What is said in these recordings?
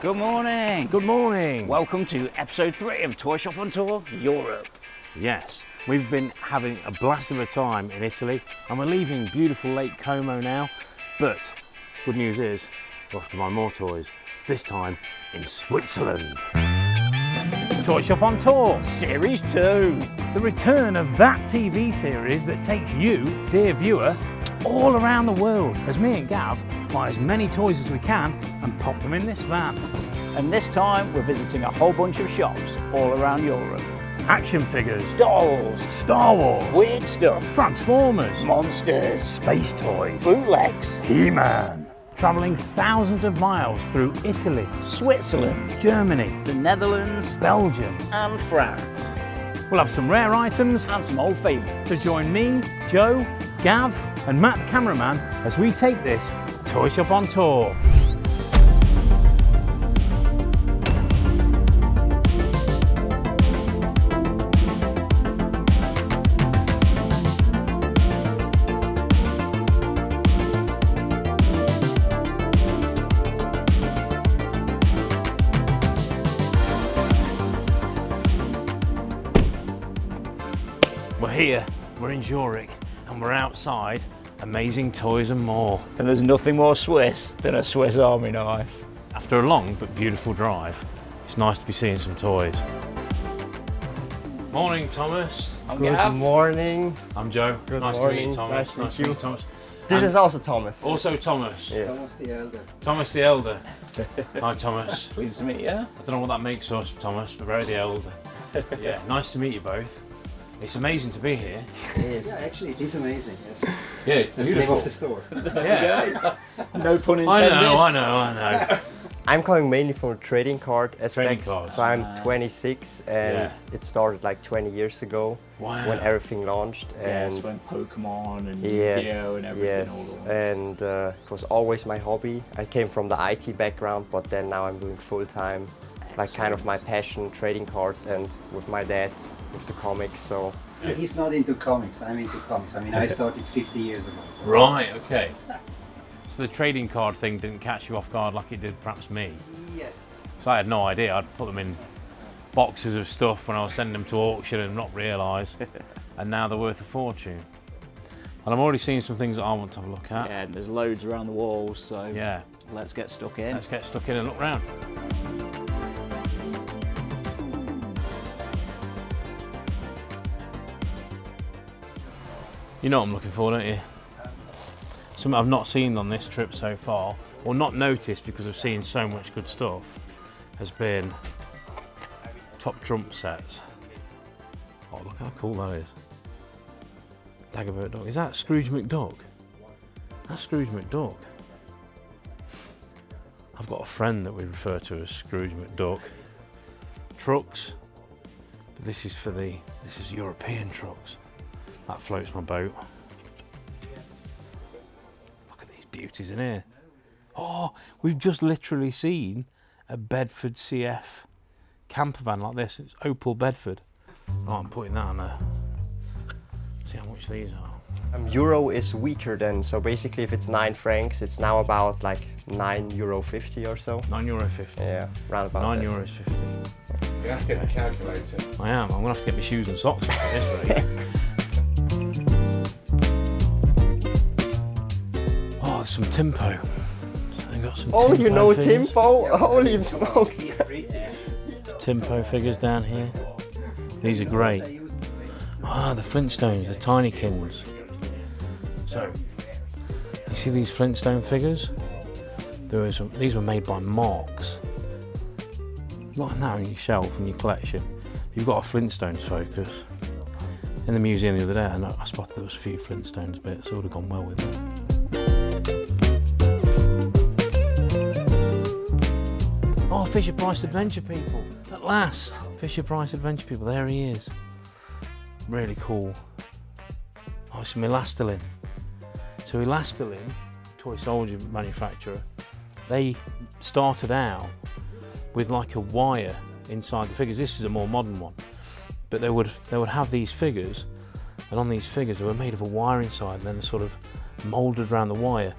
Good morning. Good morning. Welcome to episode 3 of Toyshop on Tour Europe. Yes, we've been having a blast of a time in Italy and we're leaving beautiful Lake Como now. But good news is we're off to buy more toys, this time in Switzerland. Toyshop on Tour Series 2. The return of that TV series that takes you, dear viewer, all around the world as me and Gav buy as many toys as we can and pop them in this van. And this time we're visiting a whole bunch of shops all around Europe. Action figures, Dolls, Star Wars, weird stuff, Transformers, monsters, space toys, bootlegs, He-Man. Travelling thousands of miles through Italy, Switzerland, Germany, the Netherlands, Belgium. and France. We'll have some rare items, And some old favourites. so join me, Joe, Gav and Matt the cameraman as we take this Toyshop on Tour. We're here, we're in Zurich, and we're outside Amazing Toys and More. And there's nothing more Swiss than a Swiss Army knife. After a long but beautiful drive, it's nice to be seeing some toys. Morning, Thomas. I'm Good Gav. morning. I'm Joe. Good nice to morning. meet you, Thomas. Nice to meet you. Thomas. This And is also Thomas. Also Thomas. Yes. Thomas the Elder. Thomas the Elder. Hi, Thomas. Pleased to meet you. I don't know what that makes us, Thomas, but very the Elder. Yeah, nice to meet you both. It's amazing to be here. Yeah, actually, it is amazing. Yes. Yeah, it's That's the name beautiful. of the store. Yeah. No pun I intended. know. I know. I'm coming mainly from a trading card aspect. Trading cards. So I'm 26 and Yeah. it started like 20 years ago Wow. when everything launched. Yes, And when Pokemon and yes, Yu-Gi-Oh and everything yes. all And it was always my hobby. I came from the IT background, but then now I'm doing full time. Like kind of my passion, trading cards, and with my dad, with the comics. So He's not into comics. I'm into comics. I mean, I started 50 years ago. So. Right, okay. So the trading card thing didn't catch you off guard like it did perhaps me. Yes. So I had no idea. I'd put them in boxes of stuff when I was sending them to auction and not realise. And now they're worth a fortune. And I'm already seeing some things that I want to have a look at. Yeah, and there's loads around the walls, so Yeah. let's get stuck in. Let's get stuck in and look round. You know what I'm looking for, don't you? Something I've not seen on this trip so far, or not noticed because I've seen so much good stuff, has been top trump sets. Oh, look how cool that is. Dagobert Duck. Is that Scrooge McDuck? That's Scrooge McDuck. I've got a friend that we refer to as Scrooge McDuck. Trucks, but this is European trucks. That floats my boat. Look at these beauties in here. Oh, we've just literally seen a Bedford CF camper van like this. It's Opel Bedford. Oh, I'm putting that on there. See how much these are. Euro is weaker then. So basically, if it's 9 francs, it's now about like €9.50 or so. €9.50. Yeah, round about that. €9.50. You have to get the calculator. I am. I'm gonna have to get my shoes and socks on for this rate. Oh, there's some Timpo. So they got some Oh, you know figures. Timpo? Holy smokes! He's British. Timpo figures down here. These are great. Ah, the Flintstones, the Tinykins. So, you see these Flintstone figures? These were made by Marks. Like that on your shelf in your collection. You've got a Flintstones focus. In the museum the other day, and I spotted there was a few Flintstones bits, so it would have gone well with it. Oh, Fisher Price Adventure People, at last. Fisher Price Adventure People, there he is. Really cool. Oh, some Elastilin. So Elastilin, toy soldier manufacturer, they started out with like a wire inside the figures. This is a more modern one, but they would have these figures, and on these figures they were made of a wire inside and then sort of moulded around the wire.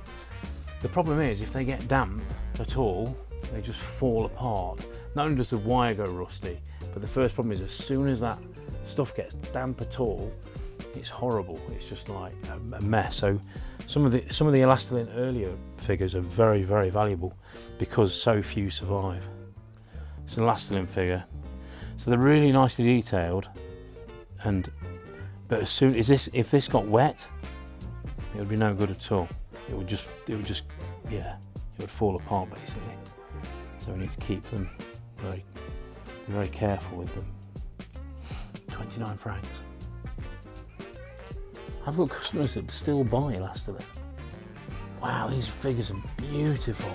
The problem is if they get damp at all, they just fall apart. Not only does the wire go rusty, but the first problem is as soon as that stuff gets damp at all, it's horrible. It's just like a mess. So some of the Elastilin earlier figures are very, very valuable because so few survive. It's an Elastilin figure. So they're really nicely detailed, but as soon as if this got wet, it would be no good at all. It would just yeah, it would fall apart basically. So we need to keep them very careful with them. 29 francs. I've got customers that still buy Elastilin. Wow, these figures are beautiful.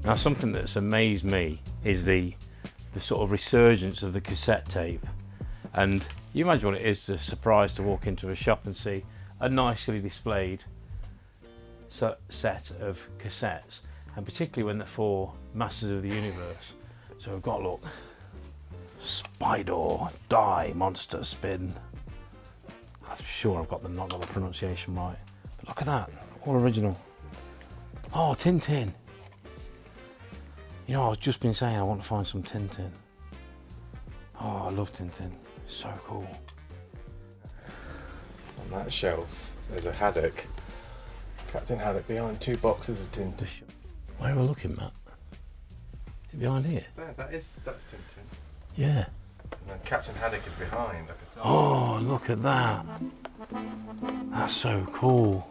Now, something that's amazed me is the sort of resurgence of the cassette tape. And you imagine what it is to surprise to walk into a shop and see a nicely displayed set of cassettes, and particularly when they're for Masters of the Universe. So we've got, look, Spider, Die, Monster, Spin. I'm sure I've not got the pronunciation right. But look at that, all original. Oh, Tintin. You know, I've just been saying I want to find some Tintin. Oh, I love Tintin. It's so cool. On that shelf, there's a haddock. Captain Haddock behind 2 boxes of Tintin. Where are we looking, Matt? Is it behind here? That's Tintin. Yeah. And then Captain Haddock is behind. Oh, look at that. That's so cool.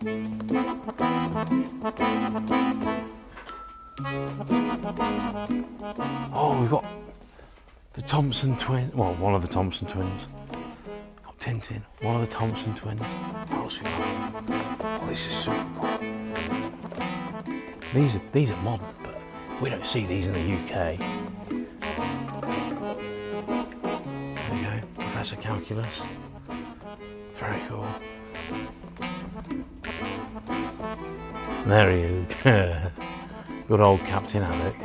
Oh, we've got the Thompson twins. Well, one of the Thompson twins. Got Tintin, one of the Thompson twins. What else we got? Oh, this is super cool. These are modern, but we don't see these in the UK. There you go, Professor Calculus. Very cool. There he is. Good old Captain Haddock.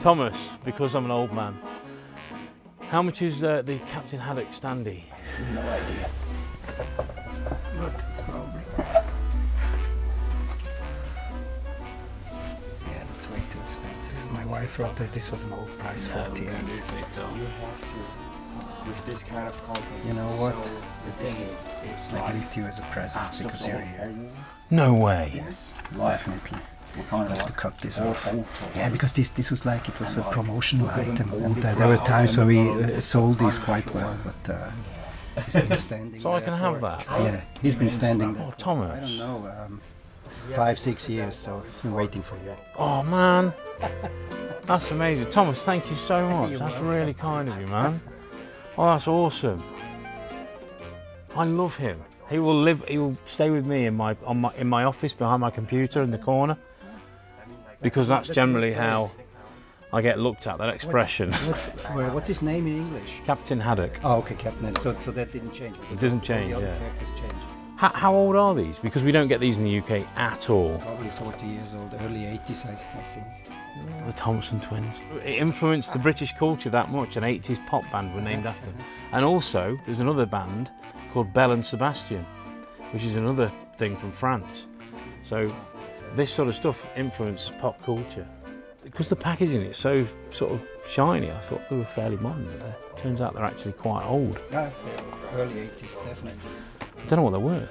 Thomas, because I'm an old man, how much is the Captain Haddock standee? No idea. But it's probably. Yeah, that's way too expensive. My wife wrote that this was an old price, 48. You have to, with this kind of content. You know what? The thing is, it's I like give it to you as a present because you're here. No way. Yes, definitely. I have to cut this off. Yeah, because this was like, it was a promotional item, and there were times when we sold these quite well, but he's been standing So I there can have that? Yeah, he's been standing there Oh, for, Thomas. I don't know, 5-6 years, so it's been waiting for you. Oh, man. That's amazing. Thomas, thank you so much. That's really kind of you, man. Oh, that's awesome. I love him. He will stay with me in my office behind my computer in the corner, because that's generally how I get looked at, that expression. What's his name in English? Captain Haddock. Oh, okay, Captain. So that didn't change. It doesn't change, all the yeah. other characters changed. How old are these? Because we don't get these in the UK at all. Probably 40 years old, early 80s, I think. The Thompson twins. It influenced the British culture that much. An 80s pop band were named after them. And also, there's another band called Belle and Sebastian, which is another thing from France. So this sort of stuff influences pop culture. Because the packaging is so sort of shiny, I thought they were fairly modern, but turns out they're actually quite old. Yeah, early 80s, definitely. I don't know what they're worth.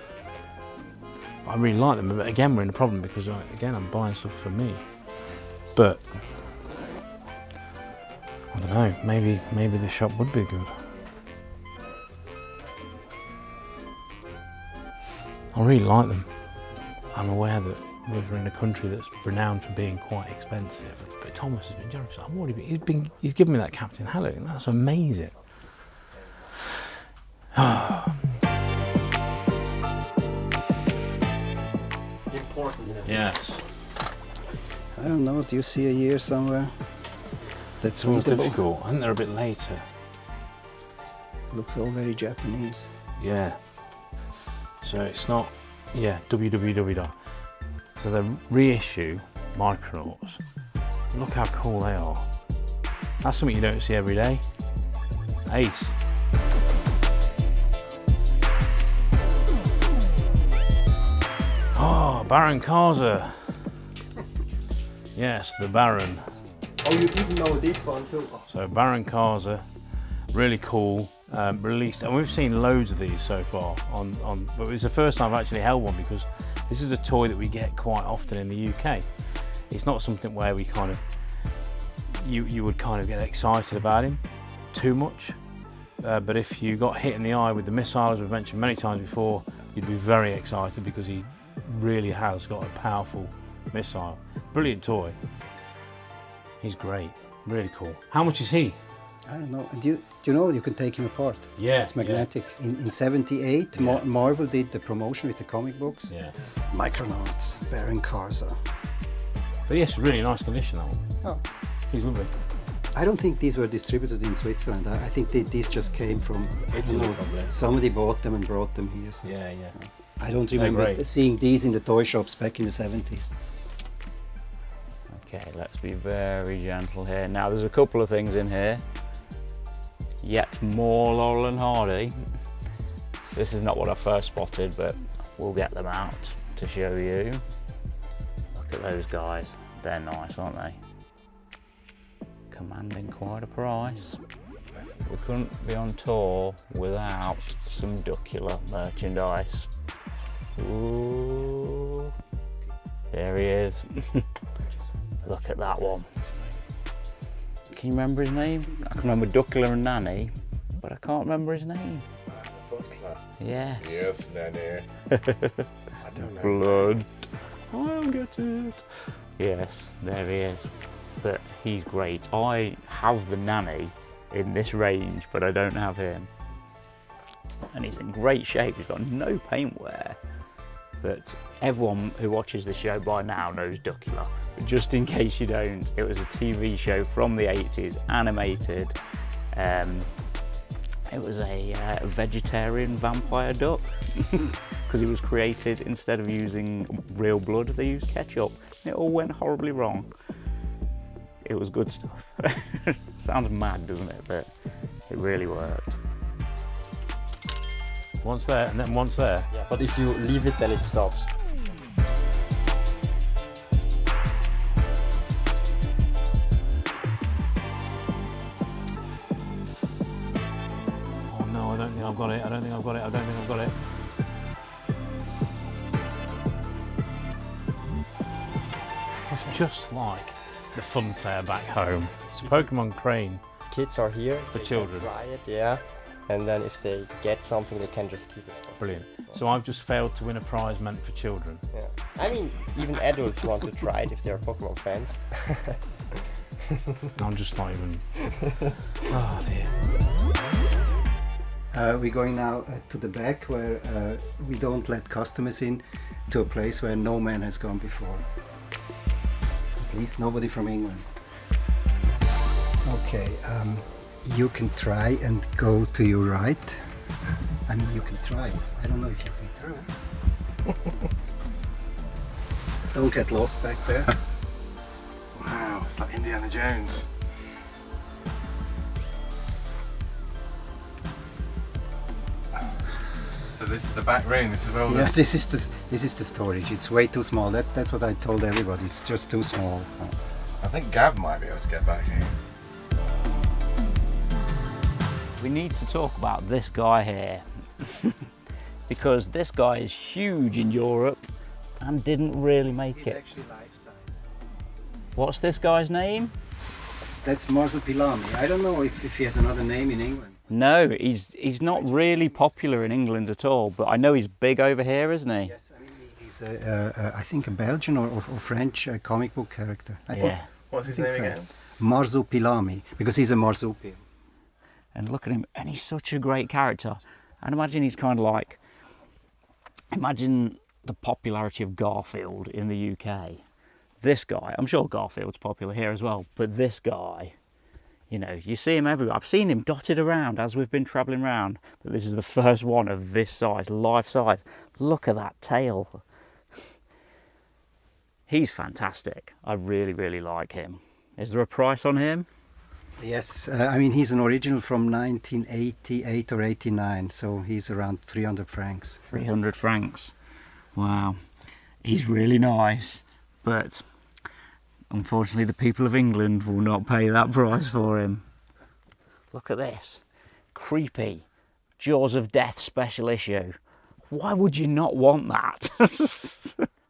But I really like them, but again we're in a problem because again I'm buying stuff for me. But I don't know, maybe the shop would be good. I really like them. I'm aware that we're in a country that's renowned for being quite expensive. But Thomas has been generous. He's given me that Captain Haddock, and that's amazing. Important. Yes. I don't know, do you see a year somewhere? That's It's readable. difficult. I think they're a bit later. Looks all very Japanese. Yeah. So it's not, yeah, www. So the reissue Micronauts. Look how cool they are. That's something you don't see every day. Ace. Oh, Baron Karza. Yes, the Baron. Oh, you didn't know this one too? Oh. So Baron Karza, really cool. Released, and we've seen loads of these so far but it's the first time I've actually held one, because this is a toy that we get quite often in the UK. It's not something where we kind of, you would kind of get excited about him too much, but if you got hit in the eye with the missile, as we've mentioned many times before, you'd be very excited, because he really has got a powerful missile. Brilliant toy. He's great, really cool. How much is he? I don't know. Do you know you can take him apart? Yeah, it's magnetic. Yeah. In '78, Marvel did the promotion with the comic books. Yeah. Micronauts, Baron Karza. But yes, really nice condition, that one. Oh. He's lovely. I don't think these were distributed in Switzerland. I think these just came from Italy. Somebody bought them and brought them here. So. Yeah. I don't remember seeing these in the toy shops back in the 70s. Okay, let's be very gentle here. Now there's a couple of things in here. Yet more Laurel and Hardy. This is not what I first spotted, but we'll get them out to show you. Look at those guys. They're nice, aren't they? Commanding quite a price. We couldn't be on tour without some Duckula merchandise. Ooh, there he is. Look at that one. Can you remember his name? I can remember Duckula and Nanny, but I can't remember his name. Butler. Yes. Yes, Nanny. I don't know. Blood. I'll get it. Yes, there he is. But he's great. I have the Nanny in this range, but I don't have him. And he's in great shape. He's got no paint wear. But everyone who watches the show by now knows Duckula. But just in case you don't, it was a TV show from the 80s, animated. It was a vegetarian vampire duck, because he was created, instead of using real blood, they used ketchup. It all went horribly wrong. It was good stuff. Sounds mad, doesn't it? But it really worked. Once there, and then once there. Yeah, but if you leave it, then it stops. Oh no, I don't think I've got it. I don't think I've got it. I don't think I've got it. It's just like the fun fair back home. It's a Pokemon crane. Kids are here. For they children. can try it, yeah. And then if they get something, they can just keep it. Brilliant. So I've just failed to win a prize meant for children. Yeah. I mean, even adults want to try it if they're Pokemon fans. I'm just not even. Oh dear. We're going now to the back, where we don't let customers in, to a place where no man has gone before. At least nobody from England. Okay, you can try and go to your right. I mean, you can try. I don't know if you fit through. Don't get lost back there. Wow, it's like Indiana Jones. So this is the back room. This is where all Yeah, this. this is the storage. It's way too small. That's what I told everybody. It's just too small. I think Gav might be able to get back here. We need to talk about this guy here. Because this guy is huge in Europe and didn't really make He's it. actually life size. What's this guy's name? That's Marsupilami. I don't know if he has another name in England. No, he's not really popular in England at all, but I know he's big over here, isn't he? Yes, I mean he's I think a Belgian or French comic book character. I think. Yeah. What's his think name French. again? Marsupilami, because he's a marsupial. And look at him, and he's such a great character. And imagine he's kind of like, imagine the popularity of Garfield in the UK. This guy, I'm sure Garfield's popular here as well, but this guy, you know, you see him everywhere. I've seen him dotted around as we've been travelling around, but this is the first one of this size, life size. Look at that tail. He's fantastic. I really, really like him. Is there a price on him? Yes, I mean he's an original from 1988 or 89, so he's around 300 francs. 300 francs. Wow. He's really nice, but unfortunately the people of England will not pay that price for him. Look at this. Creepy. Jaws of Death special issue. Why would you not want that?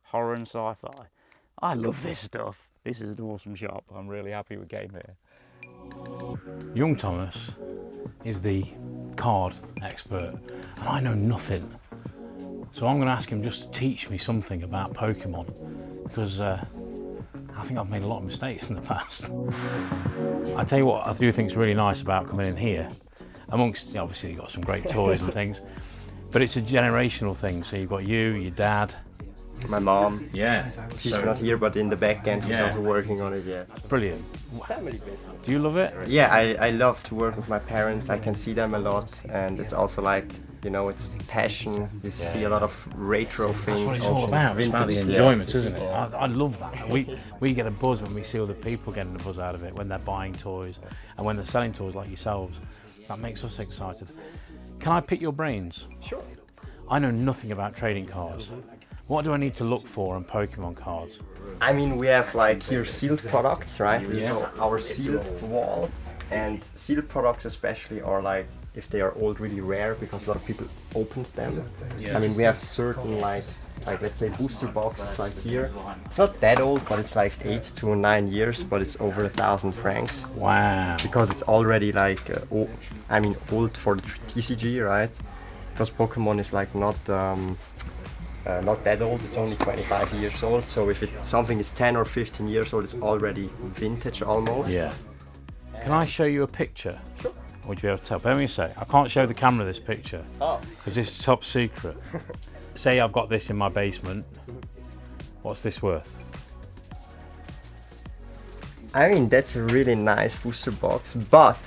Horror and sci-fi. I love this stuff. This is an awesome shop. I'm really happy we came here. Young Thomas is the card expert, and I know nothing. So I'm going to ask him just to teach me something about Pokemon, because I think I've made a lot of mistakes in the past. I tell you what I do think is really nice about coming in here, amongst, obviously you've got some great toys and things, but it's a generational thing. So you've got you, your dad. My mom. Yeah. She's not here, but in the back end, she's also working on it, yeah. Brilliant. Do you love it? Yeah, I love to work with my parents. I can see them a lot, and it's also like, you know, it's passion. You see a lot of retro things. That's what it's also all about. It's about the vintage, enjoyment, yes. isn't it? I love that. We get a buzz when we see other people getting a buzz out of it, when they're buying toys and when they're selling toys like yourselves. That makes us excited. Can I pick your brains? Sure. I know nothing about trading cards. What do I need to look for on Pokemon cards? I mean, we have like here sealed products, right? Yeah. So our sealed wall, and sealed products especially are like, if they are old, really rare because a lot of people opened them. I mean, we have certain like let's say booster boxes like here. It's not that old, but it's like 8 to 9 years, but it's over 1,000 francs. Wow. Because it's already like, old for the TCG, right? Because Pokemon is like not that old, it's only 25 years old. So if something is 10 or 15 years old, it's already vintage almost. Yeah. Can I show you a picture? Sure. Would you be able to tell? Bear with me a sec. I can't show the camera this picture. Oh. Because this is top secret. Say I've got this in my basement. What's this worth? I mean, that's a really nice booster box, but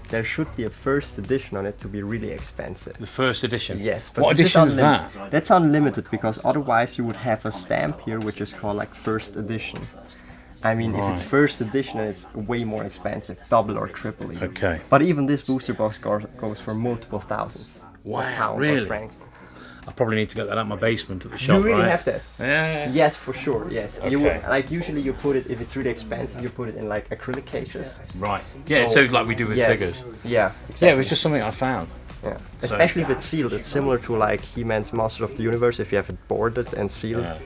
there should be a first edition on it to be really expensive. The first edition? Yes. But What this edition is that? That's unlimited, because otherwise you would have a stamp here which is called like first edition. I mean, if it's first edition, it's way more expensive, double or triple even. Okay. But even this booster box goes for multiple thousands. Wow, pounds or really? francs. I probably need to get that out of my basement at the shop, You really right? have that? Yeah. Yes, for sure. Yes. You Okay. would, like usually you put it, if it's really expensive, you put it in like acrylic cases. Right. Yeah, so like we do with Yes. figures. Yeah. Yeah, it was just something I found. Yeah. Especially if it's sealed, it's similar to like He-Man's Master of the Universe. If you have it boarded and sealed. Yeah.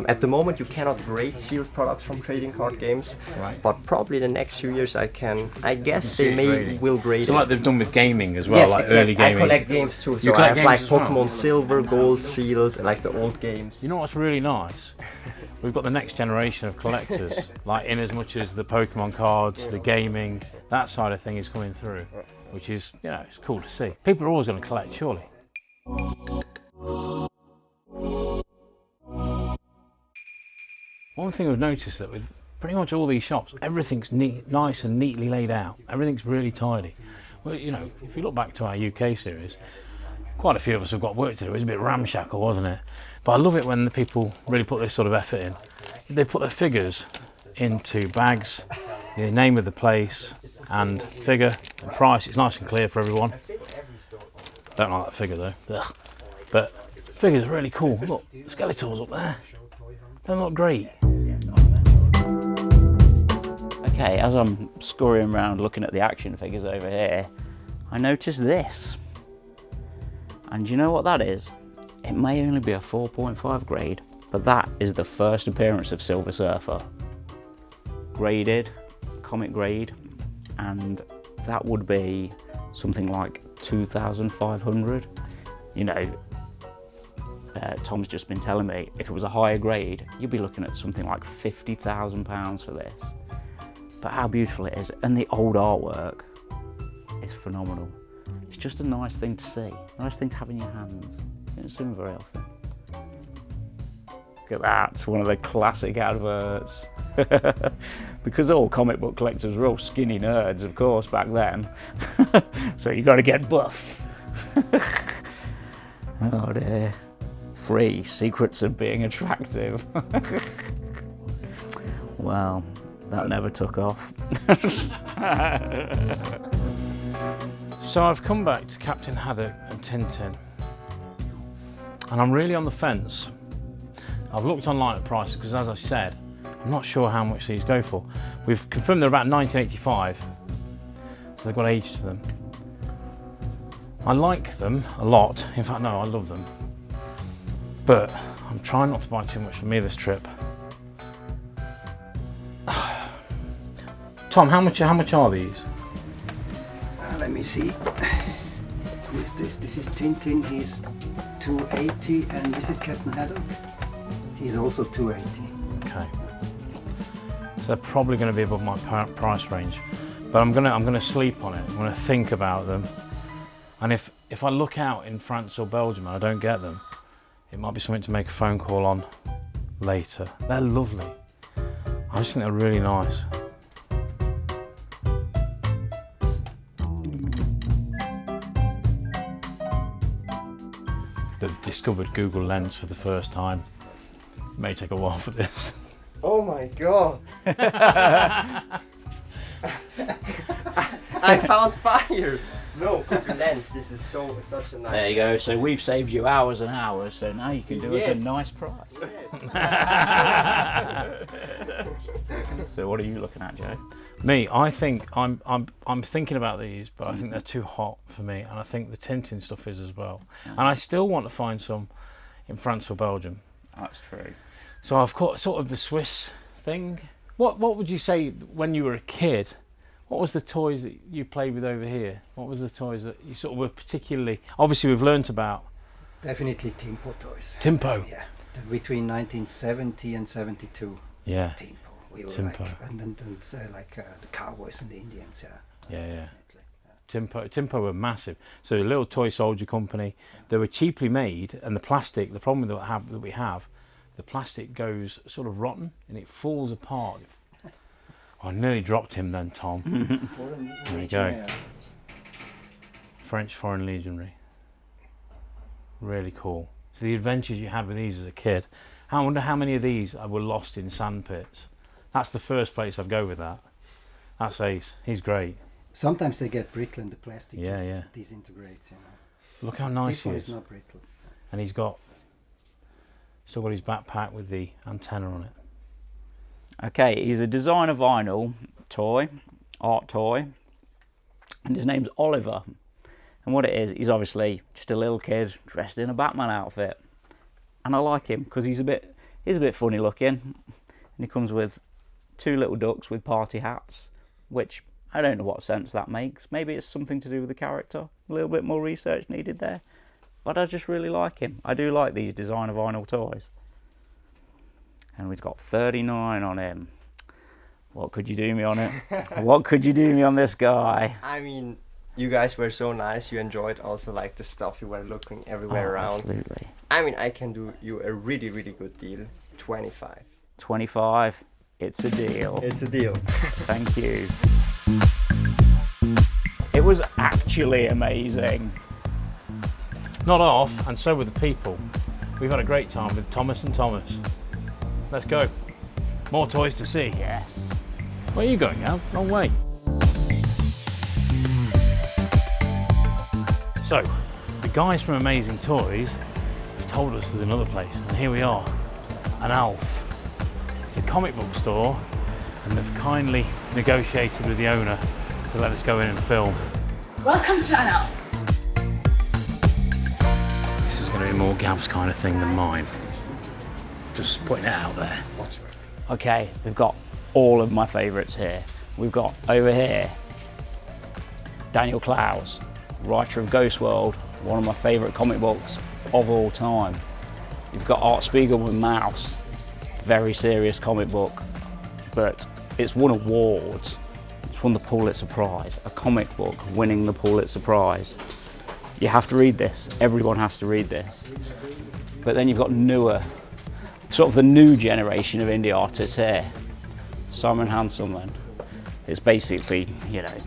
At the moment, you cannot grade sealed products from trading card games. Right. But probably the next few years, I guess see they it may grading. will grade So it. like they've done with gaming as well, Yes, like exactly. early gaming. I collect games too, so You I collect have like games as well? Pokemon Silver, Gold sealed, like the old games. You know what's really nice? We've got the next generation of collectors, like in as much as the Pokemon cards, the gaming, that side of thing is coming through, which is, it's cool to see. People are always going to collect, surely. One thing I've noticed that with pretty much all these shops, everything's nice and neatly laid out. Everything's really tidy. Well, if you look back to our UK series, quite a few of us have got work to do. It was a bit ramshackle, wasn't it? But I love it when the people really put this sort of effort in. They put their figures into bags, the name of the place, and figure and price. It's nice and clear for everyone. Don't like that figure though. Ugh. But figure's really cool. Look, Skeletor's up there. They look great. Okay, as I'm scurrying around looking at the action figures over here, I noticed this. And do you know what that is? It may only be a 4.5 grade, but that is the first appearance of Silver Surfer. Graded, comic grade, and that would be something like 2,500. Tom's just been telling me if it was a higher grade, you'd be looking at something like £50,000 for this. But how beautiful it is, and the old artwork is phenomenal. It's just a nice thing to see, nice thing to have in your hands. You don't see them very often. Look at that, it's one of the classic adverts. Because all comic book collectors were all skinny nerds, of course, back then. So you got to get buff. Oh dear. 3 secrets of being attractive. Well, that never took off. So I've come back to Captain Haddock and Tintin, and I'm really on the fence I've looked online at prices because, as I said, I'm not sure how much these go for. We've confirmed they're about 1985, so they've got age to them. I like them a lot. In fact, no, I love them. But I'm trying not to buy too much for me this trip. Tom, how much are these? Let me see. Who is this? This is Tintin. He's 280, and this is Captain Haddock. He's also 280. Okay. So they're probably going to be above my price range, but I'm gonna sleep on it. I'm gonna think about them, and if I look out in France or Belgium and I don't get them, it might be something to make a phone call on later. They're lovely. I just think they're really nice. They've discovered Google Lens for the first time. It may take a while for this. Oh my god! I found fire! No, Google Lens, this is such a nice... There you go, so we've saved you hours and hours, so now you can do us a nice price. So what are you looking at, Joe? Me, I think I'm thinking about these, but I think they're too hot for me, and I think the Tintin stuff is as well. And I still want to find some in France or Belgium. That's true. So I've got sort of the Swiss thing. What would you say when you were a kid? What was the toys that you played with over here? What was the toys that you sort of were particularly... Obviously we've learnt about... Definitely Timpo toys. Timpo. Yeah, between 1970 and 72. Yeah. Timpo. We were Timpo. like, and like the cowboys and the Indians. Yeah. Yeah, yeah. Definitely. Timpo were massive. So a little toy soldier company. They were cheaply made, and the plastic, the problem that we have, the plastic goes sort of rotten and it falls apart. I nearly dropped him then, Tom. There you go. French Foreign Legionary. Really cool. So the adventures you had with these as a kid. I wonder how many of these were lost in sand pits. That's the first place I'd go with that. That's Ace. He's great. Sometimes they get brittle and the plastic Yeah, just yeah. disintegrates. You know. Look how nice This he one is. is not brittle. And he's still got his backpack with the antenna on it. Okay, he's a designer vinyl toy, art toy, and his name's Oliver. And what it is, he's obviously just a little kid dressed in a Batman outfit. And I like him because he's a bit funny looking. And he comes with two little ducks with party hats, which I don't know what sense that makes. Maybe it's something to do with the character. A little bit more research needed there. But I just really like him. I do like these designer vinyl toys. And we've got 39 on him. What could you do me on it? What could you do me on this guy? I mean, you guys were so nice. You enjoyed also like the stuff. You were looking everywhere around. Absolutely. I mean, I can do you a really, really good deal. 25. 25. It's a deal. It's a deal. Thank you. It was actually amazing. Not off, and so were the people. We've had a great time with Thomas and Thomas. Let's go. More toys to see. Yes. Where are you going now? Long way. So, the guys from Amazing Toys told us there's another place, and here we are, an Alf. It's a comic book store, and they've kindly negotiated with the owner to let us go in and film. Welcome to Alf. This is going to be more Gav's kind of thing than mine. Just putting it out there. Okay, we've got all of my favourites here. We've got over here Daniel Clowes, writer of Ghost World, one of my favourite comic books of all time. You've got Art Spiegel with Mouse, very serious comic book, but it's won awards. It's won the Pulitzer Prize, a comic book winning the Pulitzer Prize. You have to read this, everyone has to read this. But then you've got newer, sort of the new generation of indie artists here. Simon Hanselman. It's basically, you know,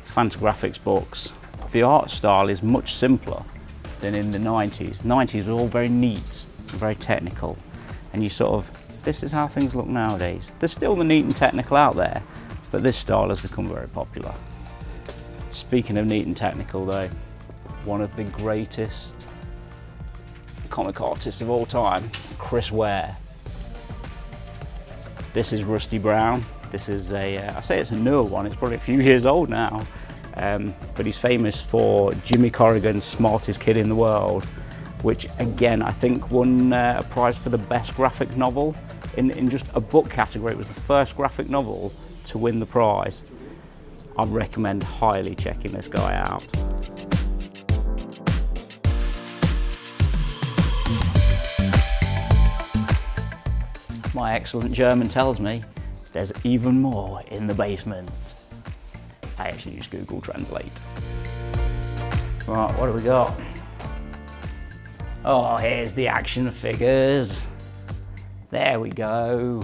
Fantagraphics books. The art style is much simpler than in the 90s. 90s were all very neat, very technical. And you sort of, this is how things look nowadays. There's still the neat and technical out there, but this style has become very popular. Speaking of neat and technical though, one of the greatest comic artist of all time, Chris Ware. This is Rusty Brown. This is I say it's a newer one, it's probably a few years old now. But he's famous for Jimmy Corrigan's Smartest Kid in the World, which again I think won a prize for the best graphic novel in just a book category. It was the first graphic novel to win the prize. I'd recommend highly checking this guy out. My excellent German tells me there's even more in the basement. I actually use Google Translate. Right, what do we got? Oh, here's the action figures. There we go.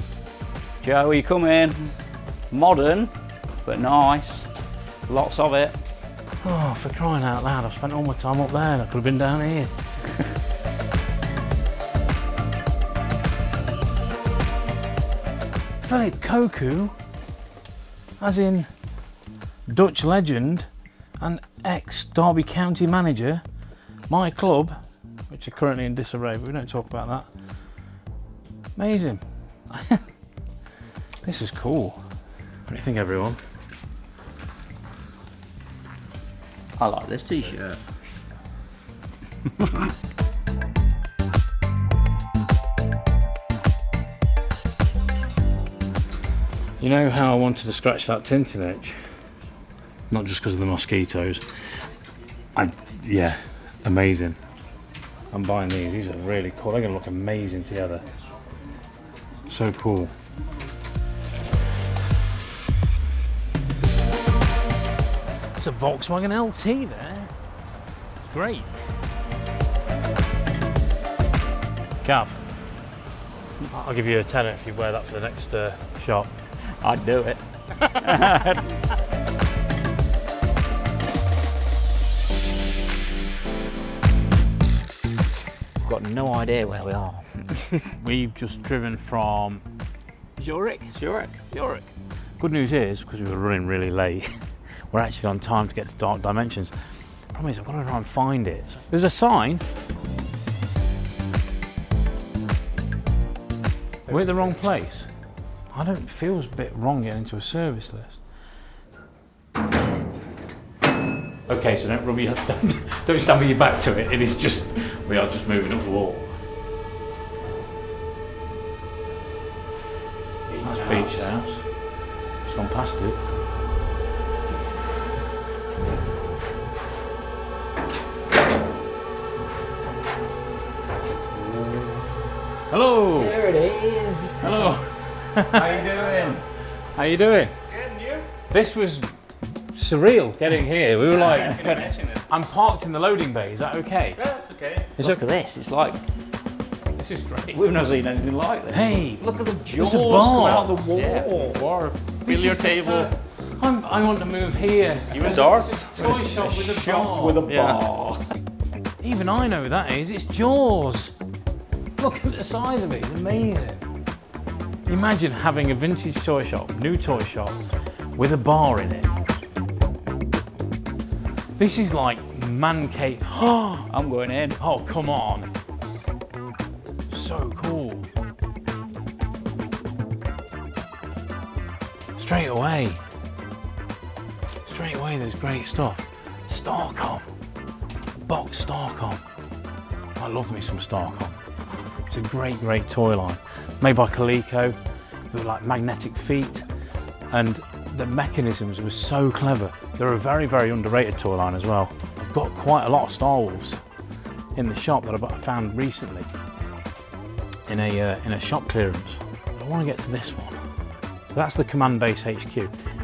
Joey, come in. Modern, but nice. Lots of it. Oh, for crying out loud, I've spent all my time up there and I could have been down here. Philip Koku, as in Dutch legend and ex-Derby County manager, my club, which are currently in disarray, but we don't talk about that. Amazing. This is cool. What do you think, everyone? I like this t-shirt. You know how I wanted to scratch that tinting edge? Not just because of the mosquitoes. Yeah, amazing. I'm buying these. These are really cool. They're going to look amazing together. So cool. It's a Volkswagen LT there. Great. Gav, I'll give you a tenner if you wear that for the next shop. I'd do it. Got no idea where we are. We've just driven from Zurich. Good news is, because we were running really late, we're actually on time to get to Dark Dimensions. The problem is I've got to try and find it. There's a sign. We're at the wrong place. I don't feel a bit wrong getting into a service list. Okay, so don't stand with your back to it. It is just, we are just moving up the wall. That's Beach House. Just gone past it. Hello. There it is. Hello. How you doing? How you doing? Good, and you? This was surreal getting here. We were like, I can imagine it. I'm parked in the loading bay. Is that okay? Yeah, that's okay. Look at this. It's like, This is great. we've not seen anything like this. Hey, Look at the jaws there's a coming bar. out the wall. Yeah, bar, This billiard is the table. fir- I want to move here. Even darts? Toy shop with a Shop bar. with a Yeah. bar. Even I know who that is. It's Jaws. Look at the size of it. It's amazing. Imagine having a vintage toy shop, new toy shop, with a bar in it. This is like man cave. I'm going in. Oh, come on. So cool. Straight away, there's great stuff. Starcom. Box Starcom. I love me some Starcom. It's a great toy line. Made by Coleco, with like magnetic feet. And the mechanisms were so clever. They're a very underrated toy line as well. I've got quite a lot of Star Wars in the shop that I found recently in a shop clearance. I want to get to this one. That's the Command Base HQ,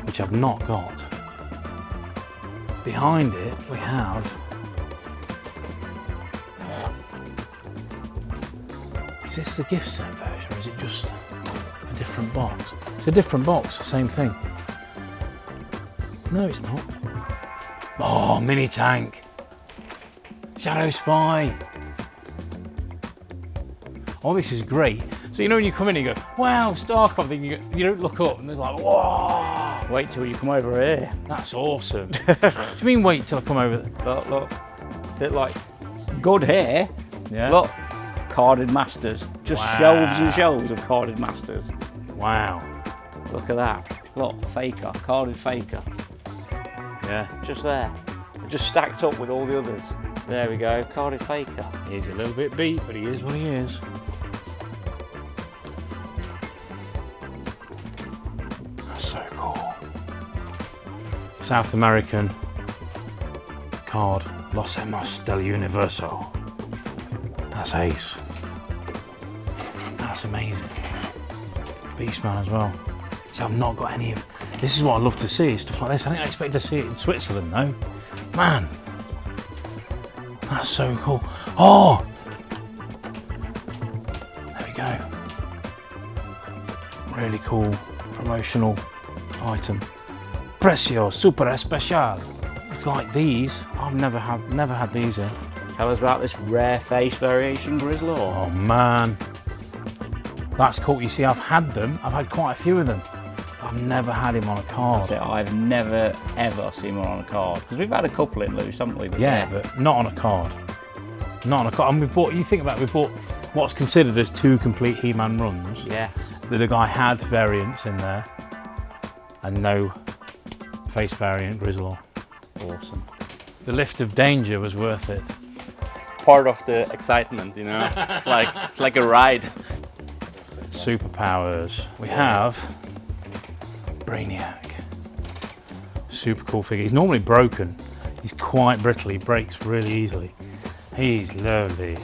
which I've not got. Behind it we have is this the gift set version or is it just a different box? It's a different box, same thing. No, it's not. Oh, mini tank. Shadow Spy. Oh, this is great. So you know when you come in and you go, wow, Starcom, then you don't look up and there's like, whoa, Wait till you come over here. that's awesome. What do you mean wait till I come over there? Look. They're like good hair. Yeah. Look, carded masters. Just shelves and shelves of carded masters. Wow. Look at that. Look, faker, carded faker. Yeah. Just there. Just stacked up with all the others. There we go, carded faker. He's a little bit beat, but he is what he is. That's so cool. South American card, Los Hemos del Universo. That's ace. That's amazing. Beastman as well. See, I've not got any of. This is what I love to see, stuff like this. I didn't expect to see it in Switzerland, though. Man, that's so cool. Oh! There we go. Really cool promotional item. Precio super especial. It's like these. I've never had these in. Tell us about this rare face variation Grizzlor. Oh man, that's cool. You see, I've had them. I've had quite a few of them. I've never had him on a card. That's it. I've never ever seen one on a card because we've had a couple in loose, haven't we? But But not on a card. Not on a card. And we bought. You think about it, we bought what's considered as 2 complete He-Man runs. Yeah. The guy had variants in there, and no face variant Grizzlor. Awesome. The lift of danger was worth it. Part of the excitement, you know. It's like a ride. Superpowers. We have Brainiac. Super cool figure. He's normally broken. He's quite brittle. He breaks really easily. He's lovely.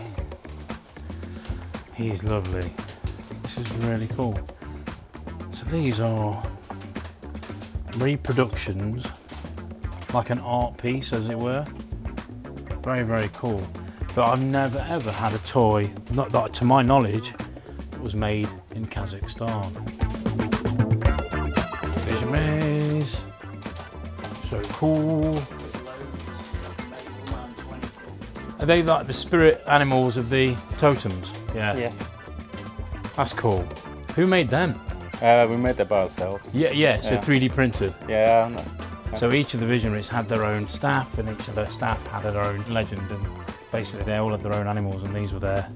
He's lovely. This is really cool. So these are reproductions, like an art piece, as it were. Very, very cool. But I've never ever had a toy, not that to my knowledge, that was made in Kazakhstan. Vision Rays. So cool. Are they like the spirit animals of the totems? Yeah. Yes. That's cool. Who made them? We made them by ourselves. Yeah, so 3D printed. Yeah. No. So each of the Visionaries had their own staff, and each of their staff had their own legend, and basically they all had their own animals, and these were their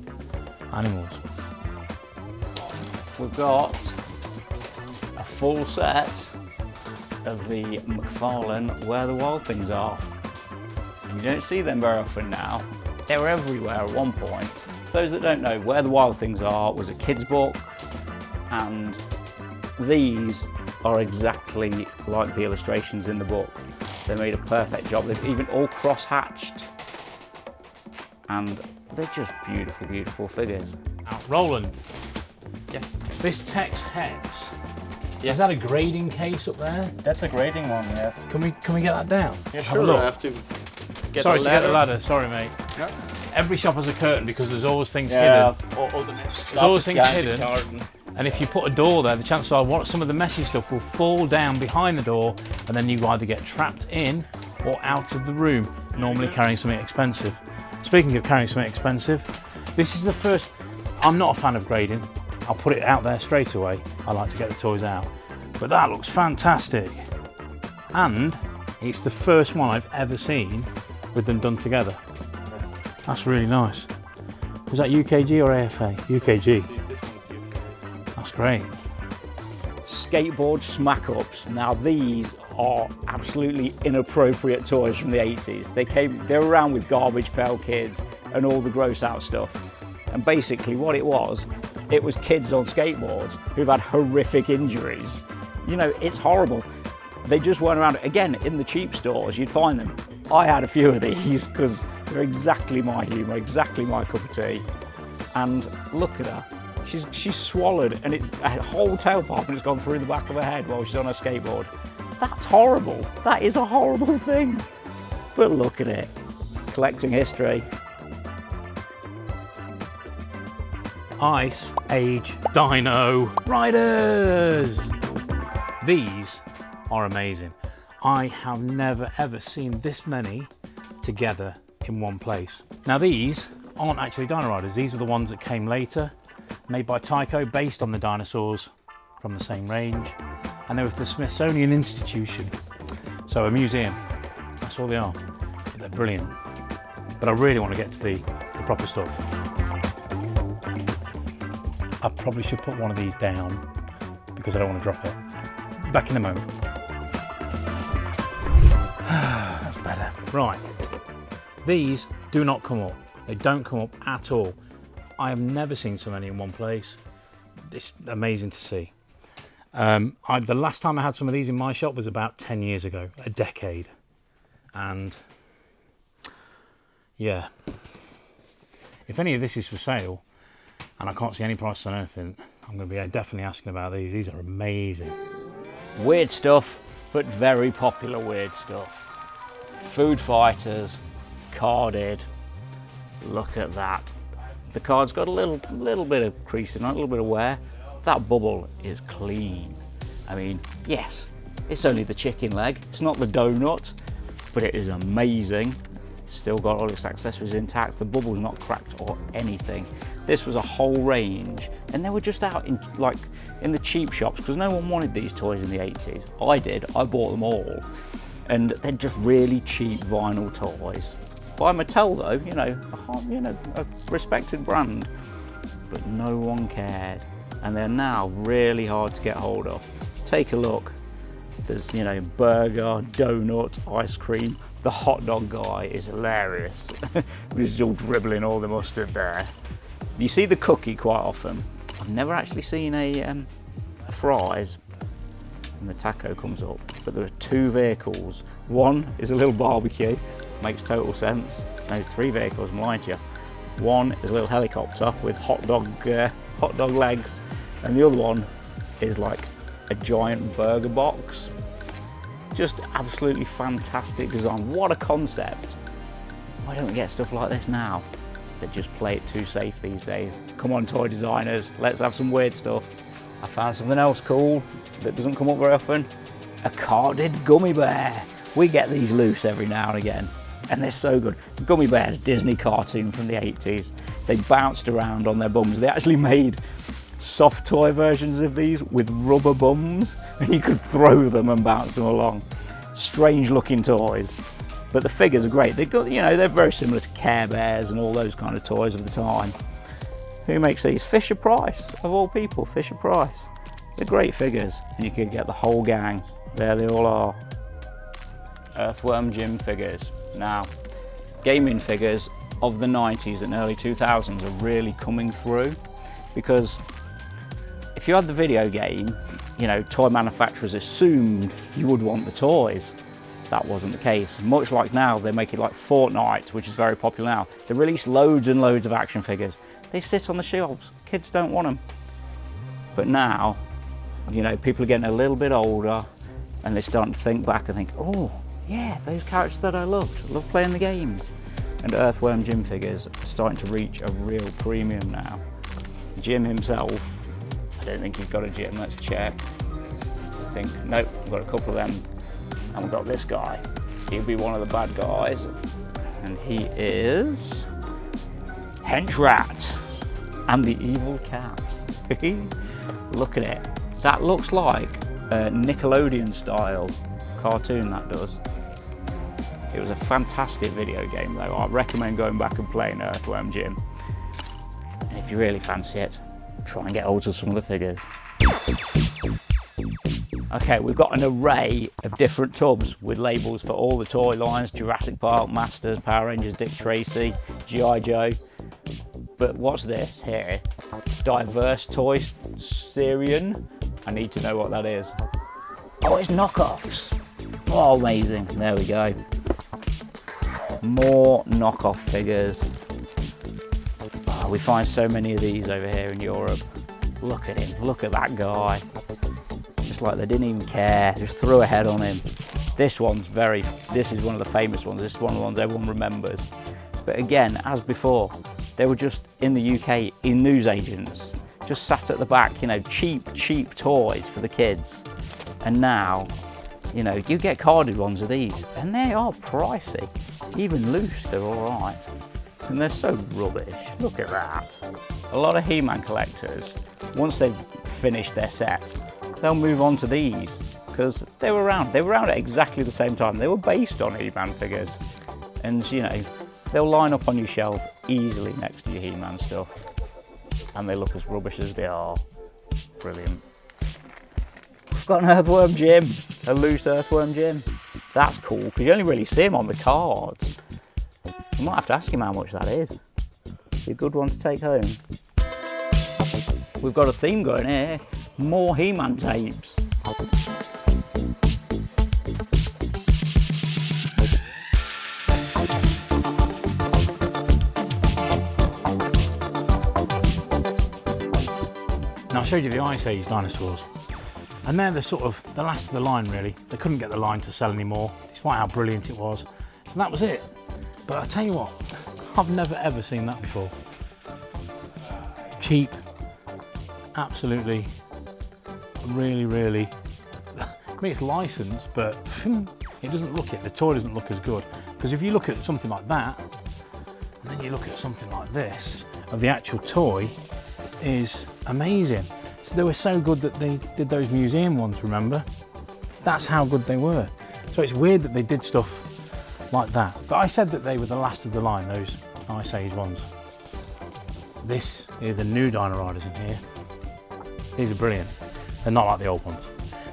animals. We've got a full set of the McFarlane Where the Wild Things Are. And you don't see them very often now. They were everywhere at one point. For those that don't know, Where the Wild Things Are was a kid's book, and these are exactly like the illustrations in the book. They made a perfect job. They've even all cross-hatched. And they're just beautiful, beautiful figures. Now, Roland, Yes. this Tex Hex, Yeah. is that a grading case up there? That's a grading one. Yes. Can we get that down? Yeah, Have a sure. look. I have to get Sorry the to ladder. get the ladder. Sorry, mate. No. Every shop has a curtain because there's always things Yeah. hidden. All the next always things behind the hidden. garden. And if you put a door there, the chances are some of the messy stuff will fall down behind the door, and then you either get trapped in or out of the room, normally carrying something expensive. Speaking of carrying something expensive, this is the first. I'm not a fan of grading. I'll put it out there straight away. I like to get the toys out. But that looks fantastic. And it's the first one I've ever seen with them done together. That's really nice. Was that UKG or AFA? UKG. That's great. Skateboard smack-ups. Now these are absolutely inappropriate toys from the 80s. They were around with Garbage Pail Kids and all the gross out stuff. And basically what it was kids on skateboards who've had horrific injuries. You know, it's horrible. They just weren't around. Again, in the cheap stores, you'd find them. I had a few of these because they're exactly my humour, exactly my cup of tea. And look at her. She's swallowed, and it's a whole tailpipe, and it's gone through the back of her head while she's on her skateboard. That's horrible. That is a horrible thing. But look at it. Collecting history. Ice Age Dino Riders. These are amazing. I have never ever seen this many together in one place. Now these aren't actually Dino Riders. These are the ones that came later, made by Tyco, based on the dinosaurs from the same range, and they were for the Smithsonian Institution, so a museum. That's all they are. But they're brilliant. But I really want to get to the proper stuff. I probably should put one of these down because I don't want to drop it. Back in a moment. That's better. Right. These do not come up. They don't come up at all. I have never seen so many in one place. It's amazing to see. The last time I had some of these in my shop was about 10 years ago, a decade. And yeah, if any of this is for sale and I can't see any prices on anything, I'm going to be definitely asking about these. These are amazing. Weird stuff, but very popular weird stuff. Food fighters, carded. Look at that. The card's got a little bit of creasing on it, a little bit of wear. That bubble is clean. I mean, yes, it's only the chicken leg. It's not the donut, but it is amazing. Still got all its accessories intact. The bubble's not cracked or anything. This was a whole range, and they were just out in the cheap shops because no one wanted these toys in the 80s. I did. I bought them all, and they're just really cheap vinyl toys. By Mattel though, a respected brand, but no one cared, and they're now really hard to get hold of. Take a look. There's burger, donut, ice cream. The hot dog guy is hilarious. He's all dribbling all the mustard there. You see the cookie quite often. I've never actually seen a fries, and the taco comes up. But there are two vehicles. One is a little barbecue, makes total sense. No, three vehicles, I'm lying to you. One is a little helicopter with hot dog legs, and the other one is like a giant burger box. Just absolutely fantastic design. What a concept. Why don't we get stuff like this now? They just play it too safe these days. Come on, toy designers, let's have some weird stuff. I found something else cool that doesn't come up very often. A carded gummy bear. We get these loose every now and again, and they're so good. Gummy bears, Disney cartoon from the 80s. They bounced around on their bums. They actually made soft toy versions of these with rubber bums, and you could throw them and bounce them along. Strange looking toys, but the figures are great. They've got, they're very similar to Care Bears and all those kind of toys of the time. Who makes these? Fisher Price, of all people, Fisher Price. They're great figures, and you could get the whole gang. There they all are. Earthworm Jim figures. Now, gaming figures of the 90s and early 2000s are really coming through, because if you had the video game, toy manufacturers assumed you would want the toys. That wasn't the case. Much like now, they make it like Fortnite, which is very popular now. They release loads and loads of action figures. They sit on the shelves. Kids don't want them. But now, people are getting a little bit older, and they're starting to think back and think, oh, yeah, those characters that I loved. I love playing the games. And Earthworm Jim figures are starting to reach a real premium now. Jim himself, I don't think he's got a gym, let's check. I think, nope, we've got a couple of them. And we've got this guy. He'll be one of the bad guys. And he is Hench Rat and the Evil Cat. Look at it. That looks like a Nickelodeon style cartoon, that does. It was a fantastic video game though. I recommend going back and playing Earthworm Jim. And if you really fancy it, try and get hold of some of the figures. Okay, we've got an array of different tubs with labels for all the toy lines: Jurassic Park, Masters, Power Rangers, Dick Tracy, G.I. Joe. But what's this here? Diverse Toy Syrian? I need to know what that is. Oh, it's knockoffs. Oh, amazing. There we go. More knockoff figures. Oh, we find so many of these over here in Europe. Look at him. Look at that guy. Just like they didn't even care. Just threw a head on him. This is one of the famous ones. This is one of the ones everyone remembers. But again, as before, they were just in the UK in newsagents, just sat at the back, cheap toys for the kids. And now, you get carded ones of these, and they are pricey. Even loose, they're all right. And they're so rubbish. Look at that. A lot of He-Man collectors, once they've finished their set, they'll move on to these, because they were around. They were around at exactly the same time. They were based on He-Man figures. And, they'll line up on your shelf easily next to your He-Man stuff. and they look as rubbish as they are. Brilliant. We've got an earthworm Jim, a loose earthworm Jim. That's cool, because you only really see him on the cards. I might have to ask him how much that is. Be a good one to take home. We've got a theme going here. More He-Man tapes. Now I showed you the Ice Age dinosaurs, and they're the last of the line really. They couldn't get the line to sell anymore, despite how brilliant it was. So that was it. But I tell you what, I've never ever seen that before. Cheap, absolutely, really. I mean, it's licensed, but it doesn't look it. The toy doesn't look as good. Because if you look at something like that, and then you look at something like this, of the actual toy, is amazing. So they were so good that they did those museum ones, remember? That's how good they were. So it's weird that they did stuff like that. But I said that they were the last of the line, those Ice Age ones. This is the new Dino Riders in here. These are brilliant. They're not like the old ones.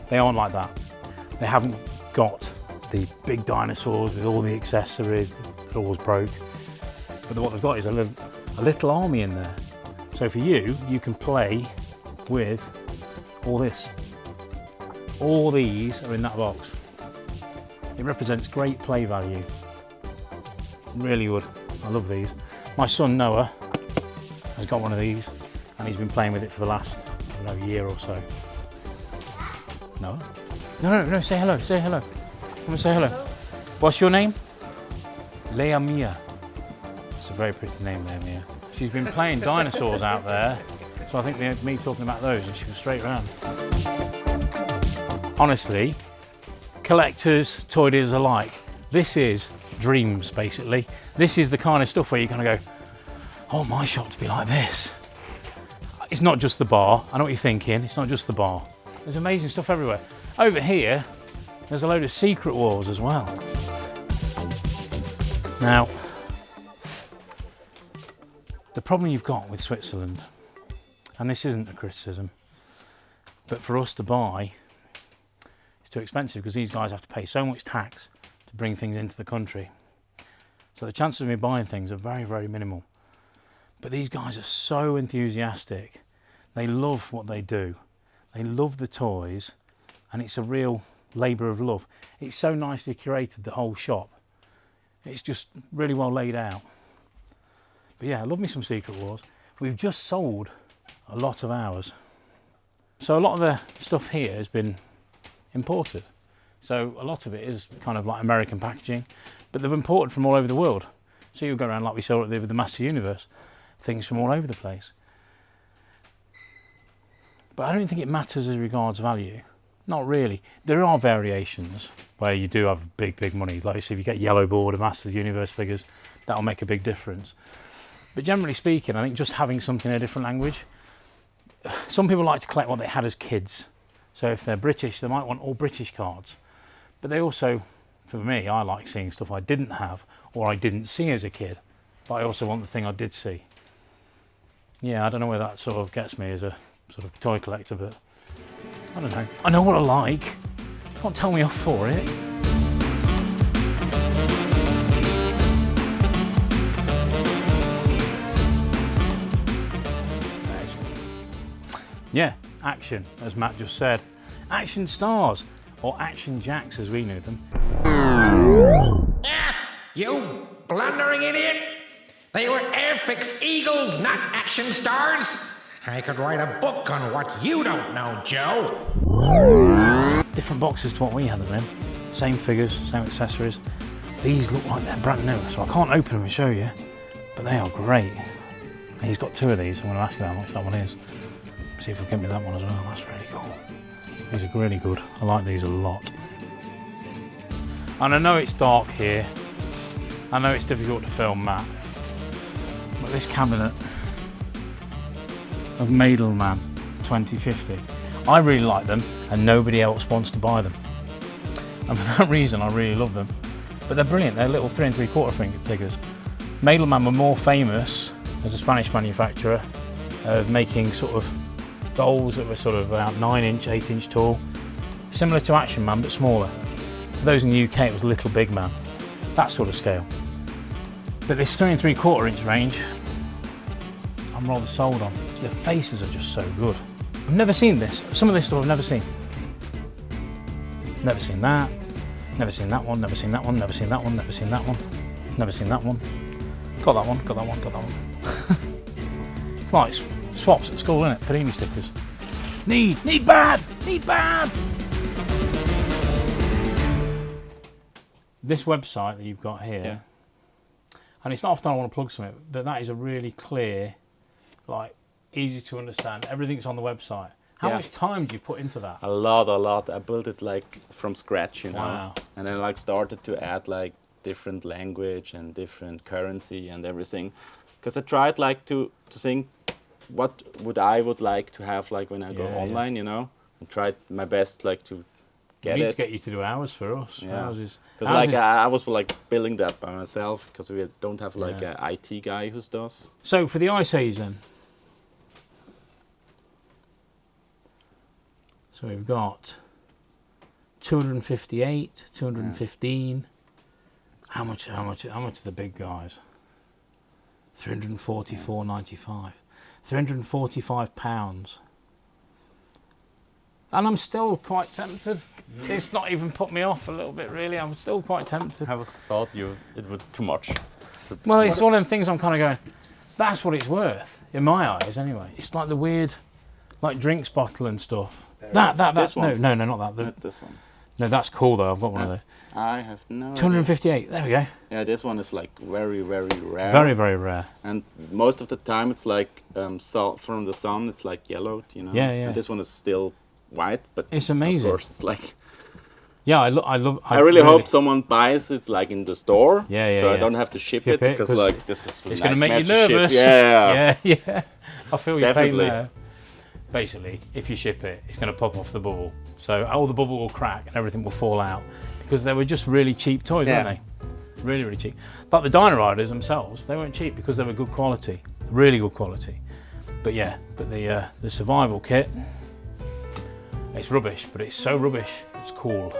They aren't like that. They haven't got the big dinosaurs with all the accessories that always broke. But what they've got is a little army in there. So for you, you can play with all this. All these are in that box. It represents great play value. Really would. I love these. My son Noah has got one of these and he's been playing with it for the last, I don't know, year or so. Noah? No, say hello, say hello. Come and say hello. What's your name? Leia Mia. It's a very pretty name, Leia Mia. She's been playing dinosaurs out there, so I think they had me talking about those and she was straight around. Honestly, collectors, toy dealers alike, this is dreams basically. This is the kind of stuff where you're going to go, oh, my shop to be like this. It's not just the bar, I know what you're thinking, it's not just the bar. There's amazing stuff everywhere. Over here, there's a load of Secret Wars as well. Now, the problem you've got with Switzerland, and this isn't a criticism, but for us to buy, it's too expensive because these guys have to pay so much tax to bring things into the country. So the chances of me buying things are very, very minimal. But these guys are so enthusiastic. They love what they do. They love the toys, and it's a real labour of love. It's so nicely curated, the whole shop. It's just really well laid out. But yeah, I love me some Secret Wars. We've just sold a lot of ours. So a lot of the stuff here has been imported. So a lot of it is kind of like American packaging, but they've imported from all over the world. So you'll go around like we saw with the Master Universe, things from all over the place. But I don't think it matters as regards value. Not really. There are variations where you do have big money. Like so if you get yellow border Master Universe figures, that'll make a big difference. But generally speaking, I think just having something in a different language. Some people like to collect what they had as kids. So if they're British, they might want all British cards. But they also, for me, I like seeing stuff I didn't have or I didn't see as a kid. But I also want the thing I did see. Yeah, I don't know where that sort of gets me as a sort of toy collector, but I don't know. I know what I like. Can't tell me off for it. Yeah, action, as Matt just said. Action stars, or action jacks as we knew them. You blundering idiot! They were Airfix Eagles, not action stars! I could write a book on what you don't know, Joe! Different boxes to what we had them in. Same figures, same accessories. These look like they're brand new, so I can't open them and show you, but they are great. And he's got two of these, I'm going to ask you how much that one is. See if he'll get me that one as well, that's really cool. These are really good, I like these a lot. And I know it's dark here, I know it's difficult to film Matt, but this cabinet of Madelman 2050, I really like them and nobody else wants to buy them. And for that reason I really love them. But they're brilliant, they're little 3 3/4 figures. Madelman were more famous as a Spanish manufacturer of making sort of dolls that were sort of about 9-inch, 8-inch tall, similar to Action Man but smaller. For those in the UK, it was Little Big Man, that sort of scale. But this 3 3/4 inch range, I'm rather sold on. The faces are just so good. I've never seen this. Some of this stuff I've never seen. Never seen that. Never seen that one. Never seen that one. Never seen that one. Never seen that one. Never seen that one. Got that one. Got that one. Got that one. Right, swaps at school, innit? Panini stickers. Need bad. Need bad. This website that you've got here, and it's not often I want to plug something, but that is a really clear, like, easy to understand. Everything's on the website. How much time do you put into that? A lot. I built it like from scratch, you know. Wow. And then like started to add like different language and different currency and everything. Because I tried like to think what I would like to have like when I go online, you know. And tried my best like to get we need it. to get you to do hours for us. Yeah. Because like I was like building that by myself because we don't have like an IT guy who does. So for the Ice Age then. So we've got 258, 215. How much are the big guys? 344.95. 345 pounds. And I'm still quite tempted. It's not even put me off a little bit really. I'm still quite tempted. I was thought it was too much. Well, it's one of them things I'm kind of going, that's what it's worth, in my eyes anyway. It's like the weird, like drinks bottle and stuff. That's no, not that. This one. No, that's cool though. I've got one of those. I have no 258. idea. There we go. Yeah, this one is like very rare. Very rare. And most of the time it's like from the sun it's like yellowed, you know. Yeah. And this one is still white, but It's amazing. Of course, it's like. Yeah, I love. I really hope someone buys it like in the store. Yeah. So I don't have to ship it because like this is. It's going to make you nightmare to ship. nervous. Yeah. I feel your pain Definitely. there. Basically, if you ship it, it's going to pop off the bubble. So all the bubble will crack and everything will fall out because they were just really cheap toys, weren't they? Really cheap. Like the Dino Riders themselves, they weren't cheap because they were good quality, really good quality. But the survival kit, it's rubbish, but it's so rubbish, it's cool.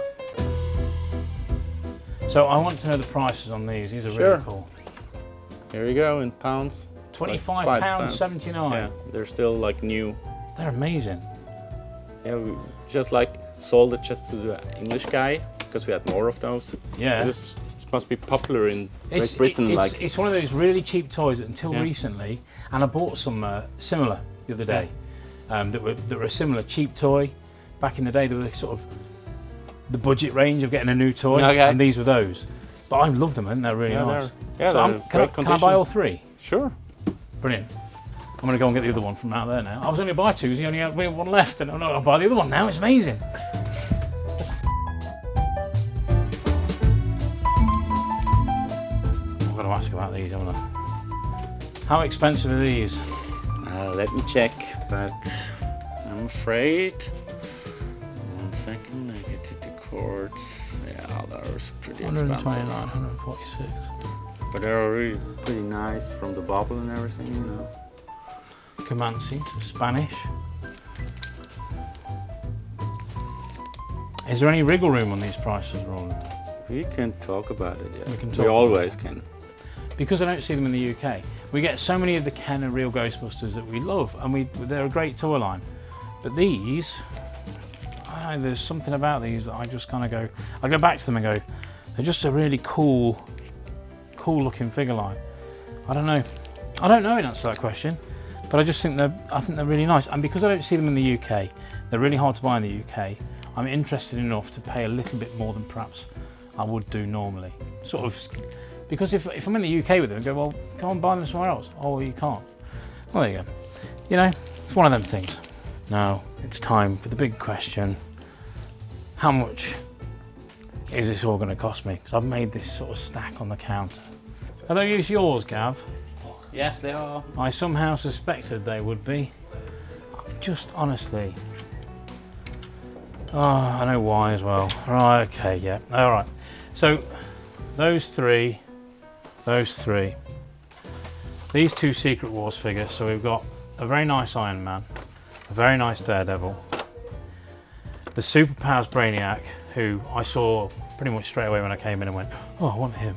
So I want to know the prices on these. These are really cool. Here you go in pounds. £25.79. Yeah, they're still like new. They're amazing. Yeah, we just like sold it just to the English guy because we had more of those. Yeah. This must be popular in Great Britain. It's one of those really cheap toys until recently, and I bought some similar the other day that were a similar cheap toy. Back in the day, they were sort of the budget range of getting a new toy, and these were those. But I love them, and they're really nice. So can I buy all three? Sure. Brilliant. I'm going to go and get the other one from out there now. I was only going to buy two, because you only had one left, and I'm not going to buy the other one now. It's amazing. I've got to ask about these, haven't I? How expensive are these? Let me check, but I'm afraid. 1 second, I get to the cords. Yeah, those pretty 129, expensive. 146. But they're really pretty nice from the bubble and everything, you know. Comanche, Spanish. Is there any wriggle room on these prices, Roland? We can talk about it, yeah. We can We talk always can. Because I don't see them in the UK. We get so many of the Kenner Real Ghostbusters that we love, and they're a great toy line. But these, there's something about these that I just kind of go, I go back to them and go, they're just a really cool looking figure line. I don't know in answer to that question, but I just think they're really nice. And because I don't see them in the UK, they're really hard to buy in the UK. I'm interested enough to pay a little bit more than perhaps I would do normally. Sort of, because if I'm in the UK with them, I go, well, go and buy them somewhere else. Oh, well, you can't. Well, there you go. You know, it's one of them things. Now, it's time for the big question. How much is this all going to cost me? Because I've made this sort of stack on the counter. Are those yours, Gav? Yes, they are. I somehow suspected they would be. Just honestly. Oh, I know why as well. Right, okay, yeah. All right. So, those three. These two Secret Wars figures. So we've got a very nice Iron Man, a very nice Daredevil, the Superpowers Brainiac, who I saw pretty much straight away when I came in and went, oh, I want him.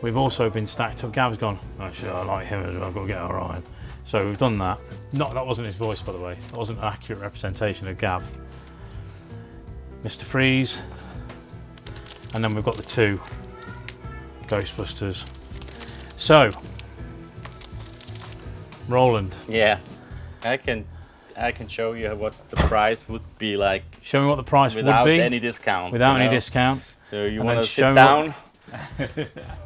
We've also been stacked up. Gav's gone, actually, I like him as well, I've got to get Orion. So we've done that. That wasn't his voice, by the way. That wasn't an accurate representation of Gav. Mr. Freeze. And then we've got the 2 Ghostbusters. So, Roland. Yeah, I can show you what the price would be like. Show me what the price would be. Without any discount. Without any discount. So you And want then to show sit me down?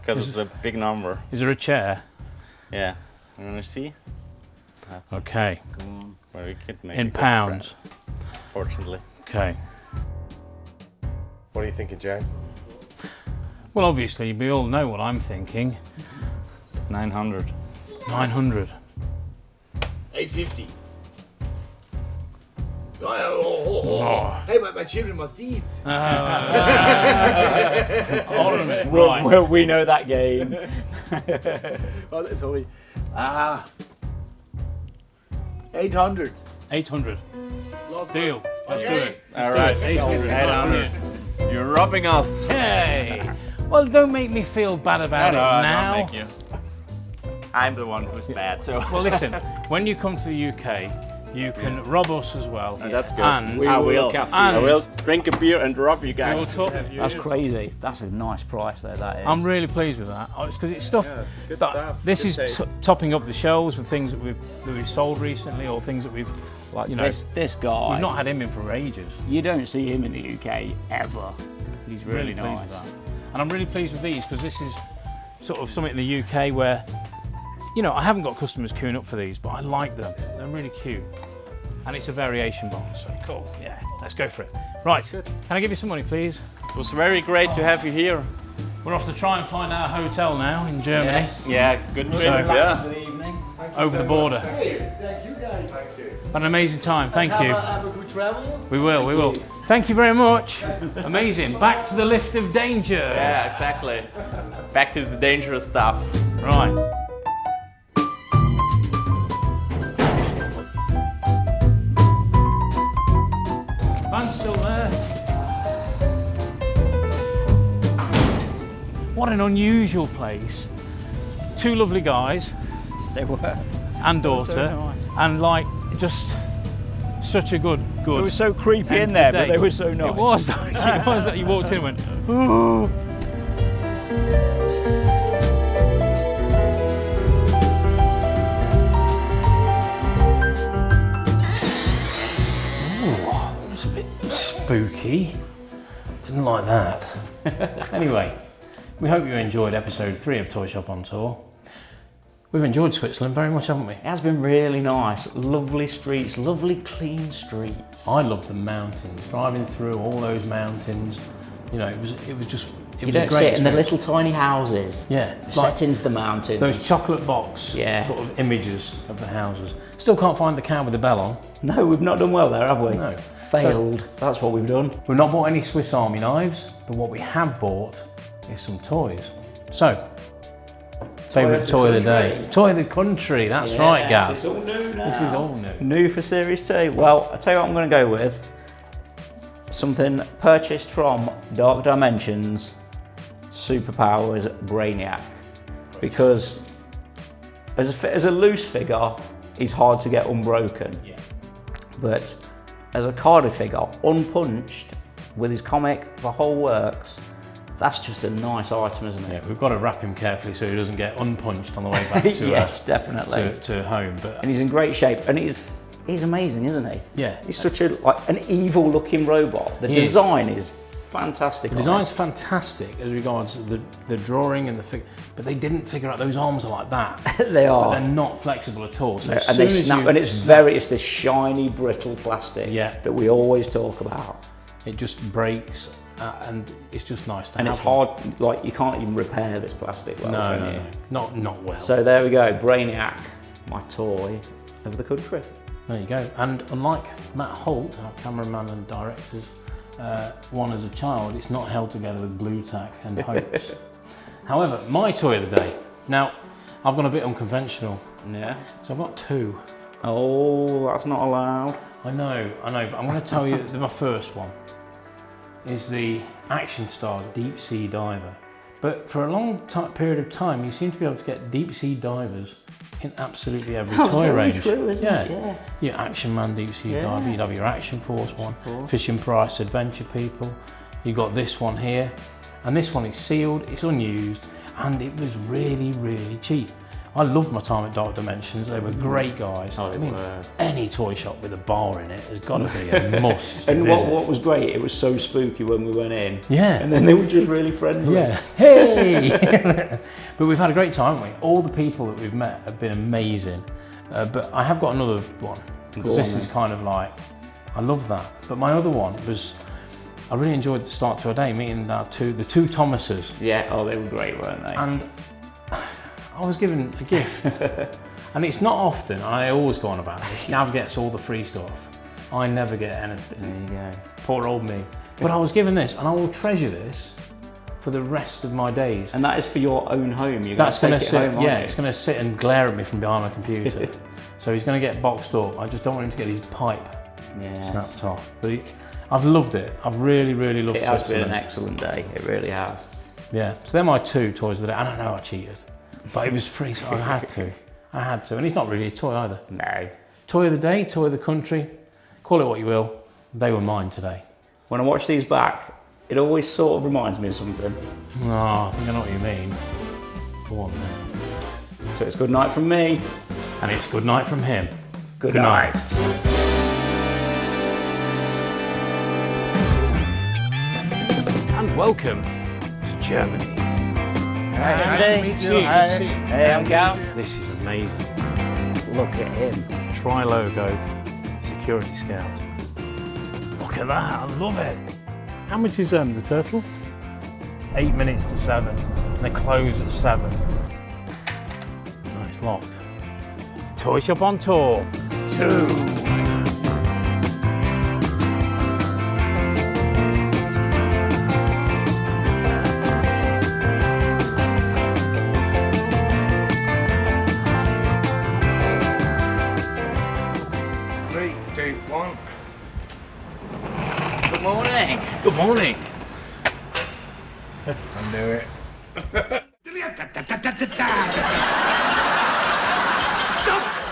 Because it's a big number. Is there a chair? Yeah. You want to see? Okay. Well, we could make In a good pounds. price, fortunately. Okay. What are you thinking, Joe? Well, obviously, we all know what I'm thinking. It's 900. 900. 850. Oh. Hey, my children must eat. Hold on a minute. Right. Well, we know that game. Oh, that's all. 800. 800. Deal. Let's do it. All right. 800. 800. You're robbing us. Hey. Well, don't make me feel bad about it now. I don't make you. I'm the one who's bad, so. Well, listen. When you come to the UK, you can rob us as well. That's good. And I will. I will drink a beer and rob you guys. That's crazy. That's a nice price though, that is. I'm really pleased with that. It's because it's stuff good that stuff, this good is taste. topping up the shelves with things that we've sold recently, or things that we've like you know, this guy. we've not had him in for ages. You don't see him in the UK ever. He's really pleased nice. with that. And I'm really pleased with these because this is sort of something in the UK where, you know, I haven't got customers queuing up for these, but I like them. They're really cute. And it's a variation box, so cool. Yeah, let's go for it. Right, can I give you some money, please? It was very great to have you here. We're off to try and find our hotel now in Germany. Yes. Yeah, good trip. So- Yeah. Good evening. Over the border. Hey, thank you guys. Thank you. Had an amazing time, thank you. Have a good travel. We will. Thank you very much. Amazing. Back to the lift of danger. Yeah, exactly. Back to the dangerous stuff. Right. Van's still there. What an unusual place. 2 lovely guys They were. and daughter, nice. and like just such a good. It was so creepy end in to there, the but day. they were so nice. It was. It was. You walked in and went, ooh. It was a bit spooky. Didn't like that. Anyway, we hope you enjoyed episode 3 of Toyshop on Tour. We've enjoyed Switzerland very much, haven't we? It has been really nice. Lovely streets, lovely clean streets. I love the mountains. Driving through all those mountains, you know, it was just You was don't a great see it in the experience. little tiny houses. Yeah, Set into the mountains. those chocolate box Yeah. sort of images of the houses. Still can't find the cow with the bell on. No, we've not done well there, have we? No. Failed. That's what we've done. We've not bought any Swiss Army knives, but what we have bought is some toys. So, favourite toy of the day. Toy of the country, that's right, Gav. It's all new now. This is all new. New for Series 2. Well, I'll tell you what I'm going to go with. Something purchased from Dark Dimensions, Superpowers Brainiac. Because as a loose figure, he's hard to get unbroken. Yeah. But as a carded figure, unpunched, with his comic, the whole works, that's just a nice item, isn't it? Yeah, we've got to wrap him carefully so he doesn't get unpunched on the way back to Yes, definitely. to home. But And he's in great shape, and he's amazing, isn't he? yeah, He's such an evil-looking robot. The He is. design is fantastic. the design's fantastic as regards the drawing and the figure, but they didn't figure out those arms are like that. They are. They're not flexible at all. So as And they soon as snap, you and it's this shiny, brittle plastic Yeah. that we always talk about. it just breaks, and it's just nice to And have. it's hard, like you can't even repair this plastic well, No, can no, you? no, not well. So there we go, Brainiac, my toy of the country. There you go. And unlike Matt Holt, our cameraman and director's one as a child, it's not held together with blue tack and hopes. However, my toy of the day. Now, I've gone a bit unconventional Yeah. So I've got 2. Oh, that's not allowed. I know, but I'm going to tell you that my first one is the Action Stars Deep Sea Diver. But for a long period of time, you seem to be able to get deep sea divers in absolutely every toy range. True, isn't it? Yeah. Your Action Man Deep Sea Diver, you'd have your Action Force one, Fisher Price Adventure People. You've got this one here, and this one is sealed, it's unused, and it was really, really cheap. I loved my time at Dark Dimensions. They were great guys. Oh, they were. Any toy shop with a bar in it has got to be a must. And visit. what was great, it was so spooky when we went in. Yeah. And then they were just really friendly. Yeah. Hey! But we've had a great time, haven't we? All the people that we've met have been amazing. But I have got another one. Because this is kind of like, I love that. But my other one was, I really enjoyed the start to our day, meeting the two Thomases. Yeah, oh, they were great, weren't they? And I was given a gift. And it's not often, and I always go on about this, Gav gets all the free stuff. I never get anything. There you go. Poor old me. But I was given this, and I will treasure this for the rest of my days. And that is for your own home. That's going to sit, it's going to sit and glare at me from behind my computer. So he's going to get boxed up. I just don't want him to get his pipe snapped off. But I've loved it. I've really, really loved it. It has been an excellent day. It really has. Yeah. So they're my 2 toys of the day. And I know I cheated, but it was free, so I had to. I had to. And it's not really a toy either. No. Toy of the day, toy of the country, call it what you will. They were mine today. When I watch these back, it always sort of reminds me of something. Oh, I think I know what you mean. Go on then. So it's good night from me. And it's good night from him. Good night. And welcome to Germany. Hey, Hey, I'm Gav. This is amazing. Look at him. Tri-logo security scout. Look at that, I love it. How much is the turtle? 8 minutes to 7. And they close at 7. No, it's locked. Toyshop on tour 2. Good morning. Undo it. Stop!